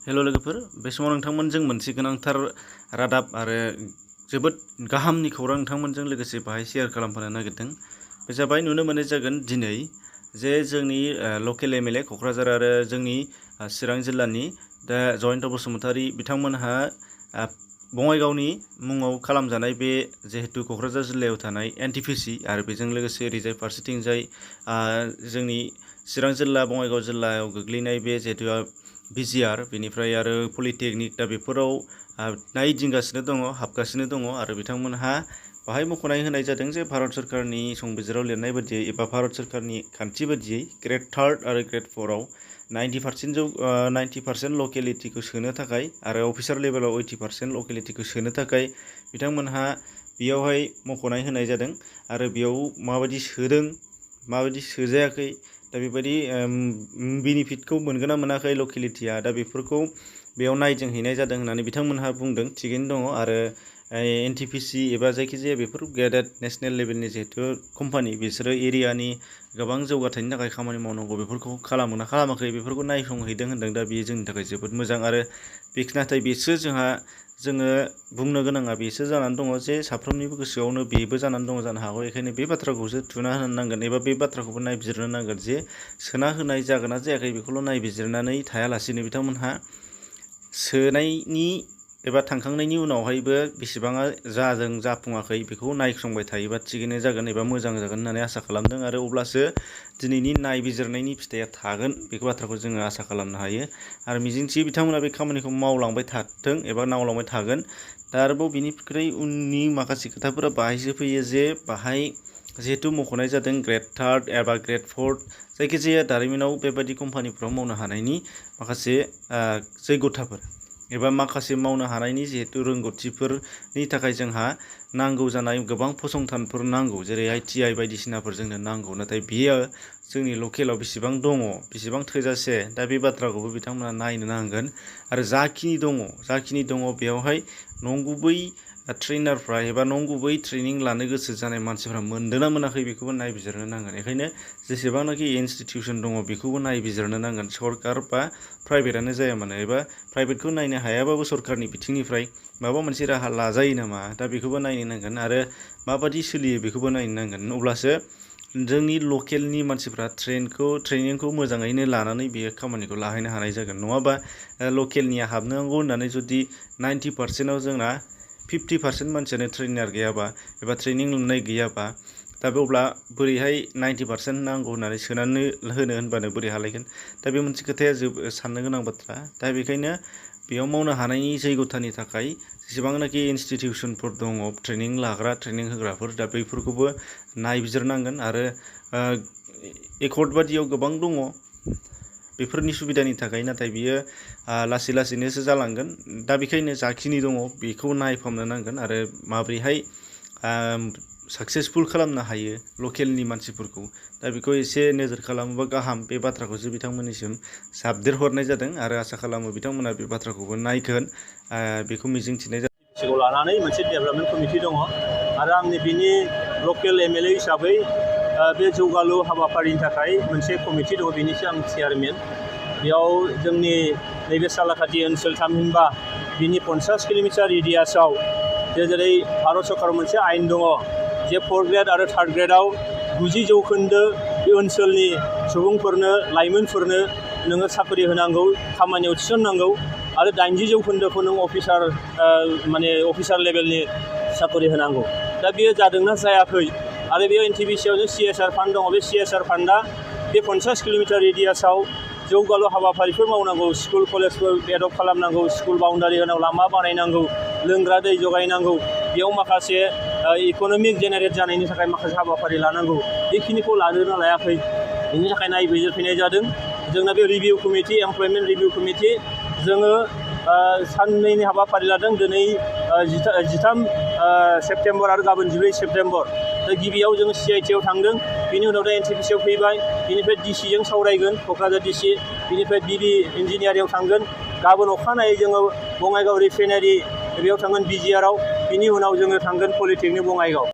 Hello लोगोफोर बे समाव नोंथांमोनजों मोनसे गोनांथार रादाब आरो जोबोद गाहामनि खौरां नोंथांमोनजों लोगोसे बाहाय शेयार खालामफानो नागिरदों। बे जाबाय नुनो मोननाय जागोन दिनै जे जोंनि लकेल एमएलए क'क्राझार आरो जोंनि चिरां जिल्लानि दा जयन्त बसुमतारी बिथांमोनहा बङाइगावनि मुङाव खालामजानाय बे जिहेतु क'क्राझार जिल्लायाव थानाय एनटिपिसि आरो बेजों लोगोसे ओरैजाय फारसेथिंजाय जोंनि चिरां जिल्ला बङाइगाव जिल्लायाव गोग्लैनाय बे जिहेतु BTR बेनिफ्राय आरो पलिटेकनिक दा बेफोराव नायदिंगासिनो दङ हाबगासिनो दङ आरो बिथांमोनहा बाहाय मख'नाय होनाय जादों जे भारत सरकारनि संबिजिराव लिरनाय बायदियै एबा भारत सरकारनि खान्थि बायदियै ग्रेड 3 आरो ग्रेड 4 आव 90% लकेलिटिखौ सोनो थाखाय आरो अफिसार लेभेलाव 80% लकेलिटिखौ सोनो थाखाय बिथांमोनहा बेयावहाय मख'नाय होनाय जादों आरो बेयाव माबायदि सोदों माबायदि सोजायाखै दा बेबायदि बेनिफिटखौ मोनगोन ना मोनाखै लकेलिटिया दा बेफोरखौ बेयाव नायदिंहैनाय जादों होननानै बिथांमोनहा बुंदों। थिगैनो दङ आरो एनटिपिसि एबा जायखिजाया बेफोर गेदेर नेशनेल लेभेलनि जिहेतु कम्पानि बिसोरो एरियानि गोबां जौगाथायनि थाखाय खामानि मावनांगौ बेफोरखौ खालामो ना खालामाखै बेफोरखौ नायसंहैदों होनदों। दा बेयो जोंनि थाखाय जोबोद मोजां आरो नाथाय बेसो जोङो बुंनो गोनाङा बेसो जानानै दङ जे साफ्रोमनिबो गोसोआवनो बेबो जानानै दङ जानो हागौ। बेखायनो बे बाथ्राखौसो थुना होनो नांगोन एबा बे बाथ्राखौबो नायबिजिरनो नांगोन जे सोना होनाय जागोन ना जायाखै बेखौल' नायबिजिरनानै थायालासिनो बिथांमोनहा सोनायनि एबा थांखांनायनि उनावहायबो बेसेबाङा जादों जाफुङाखै बेखौ नायसंबाय थायोबा थिगैनो जागोन एबा मोजां जागोन होननानै आसा खालामदों आरो अब्लासो दिनैनि नायबिजिरनायनि फिथाइया थागोन बेखौ बाथ्राखौ जोङो आसा खालामनो हायो आरो मिजिंथियो बिथांमोना बे खामानिखौ मावलांबाय थाथों एबा मावलांबाय थागोन। दा आरोबाव बिनिख्रुइ उननि माखासे खोथाफोरा बाहायसो फैयो जे बाहाय जिहेतु मख'नाय जादों ग्रेड 3 एबा ग्रेड 4 जायखिजाया दारिमिनाव बेबायदि कम्पानिफ्राव मावनो हानायनि माखासे जैगथाफोर एबा माखासे मावनो हानायनि जिहेतु रोंगौथिफोरनि थाखाय जोंहा नांगौ जानाय गोबां फसंथानफोर नांगौ जेरै ITI बायदिसिनाफोर जोंनो नांगौ नाथाय बियो जोंनि लकेलाव बेसेबां दङ बेसेबां थोजासे दा बे बाथ्राखौबो बिथांमोना नायनो नांगोन आरो जाखिनि दङ बेयावहाय नंगुबै ट्रेनारफ्रा एबा नंगुबै ट्रेनिं लानो गोसो जानाय मानसिफ्रा मोनदोंना मोनाखै बेखौबो नायबिजिरनो नांगोन। बेखायनो जेसेबांनाखि इनस्टिटिउसन दङ बेखौबो नायबिजिरनो नांगोन सरकार बा प्राइभेटआनो जाया मानो एबा प्राइभेटखौ नायनो हायाबाबो सरकारनि बिथिंनिफ्राय माबा मोनसे राहा लाजायो नामा दा बेखौबो नायनो नांगोन आरो माबादि सोलियो बेखौबो नायनो नांगोन। अब्लासो जोंनि लकेलनि मानसिफ्रा ट्रेनिंखौ मोजाङैनो लानानै बे खामानिखौ लाहैनो हानाय जागोन। नङाबा लकेलनिया हाबनांगौ होननानै जुदि 90%आव जोंना 50% मानसियानो ट्रेनार गैयाबा एबा ट्रेनिं मोननाय गैयाबा दा बे अब्ला बोरैहाय 90% नांगौ होननानै सोनानै होनो होनबानो बोरै हालायगोन। दा बे मोनसे खोथाया साननो गोनां बाथ्रा। दा बेखायनो बेयाव मावनो हानायनि जैगथानि थाखाय जेसेबांनाखि इनस्टिटिउसनफोर दङ ट्रेनिं लाग्रा ट्रेनिं होग्राफोर दा बैफोरखौबो नायबिजिरनांगोन आरो एकर्ड बादियाव गोबां दङ बेफोरनि सुबिदानि थाखाय नाथाय बियो लासै लासैनोसो जालांगोन। दा बेखायनो जाखिनि दङ बेखौ नायफामनो नांगोन आरो माब्रैहाय साक्सेसफुल खालामनो हायो लकेलनि मानसिफोरखौ दा बेखौ एसे नोजोर खालामोबा गाहाम बे बाथ्राखौसो बिथांमोननिसिम साबदेर हरनाय जादों आरो आसा खालामो बिथांमोना बे बाथ्राखौबो नायगोन बेखौ मिजिंथिनाय जादों। सिखौ लानानै मोनसे डेभेलपमेन्ट कमिटि दङ आरो आंनि बिनि लकेल एमएलए हिसाबै बे जौगालु हाबाफारिनि थाखाय मोनसे कमिटि दङ बेनिसो आं चेयारमेन। बेयाव जोंनि नैबे सालाकाटि ओनसोल थामहिनबा बिनि 50 किल'मिटार रेडियासआव जेरै भारत सरकाराव मोनसे आयेन दङ जे 4 ग्रेड आरो 3 ग्रेडआव 90% बे ओनसोलनि सुबुंफोरनो लाइमोनफोरनो नोङो साख्रि होनांगौ खामानियाव थिसननांगौ आरो 80% नों अफिसार लेभेलनि साख्रि होनांगौ। दा बेयो जादोंना जायाखै आरो बेयाव NTPCआव जों CSR फान्ड दङ बे CSR फान्डआ बे 50 किल'मिटार रेडियासआव जौगालु हाबाफारिफोर मावनांगौ स्कुल कलेजफोर एडप्ट खालामनांगौ स्कुल बाउन्डारि होनांगौ लामा बानायनांगौ लोंग्रा दै जगायनांगौ बेयाव माखासे इक'नमिक जेनेरेट जानायनि थाखाय माखासे हाबाफारि लानांगौ बेखिनिखौ लादोंना लायाखै बेनि थाखाय नायबिजिरफैनाय जादों। जोंना बे review committee employment review committee जोङो साननैनि हाबाफारि लादों दिनै 13 सेप्तेम्बर आरो गाबोन 14 सेप्तेम्बर। दा गिबियाव जोङो CITआव थांदों बिनि उनाव दा NTPCआव फैबाय बिनिफ्राय DCजों सावरायगोन क'क्राझार DC बिनिफ्राय BB इन्जिनियारिंआव थांगोन गाबोन अखानायै जोङो बङाइगाव रिफाइनारि बेयाव थांगोन BTRआव बिनि उनाव जोङो थांगोन पलिटेकनिक बङाइगाव।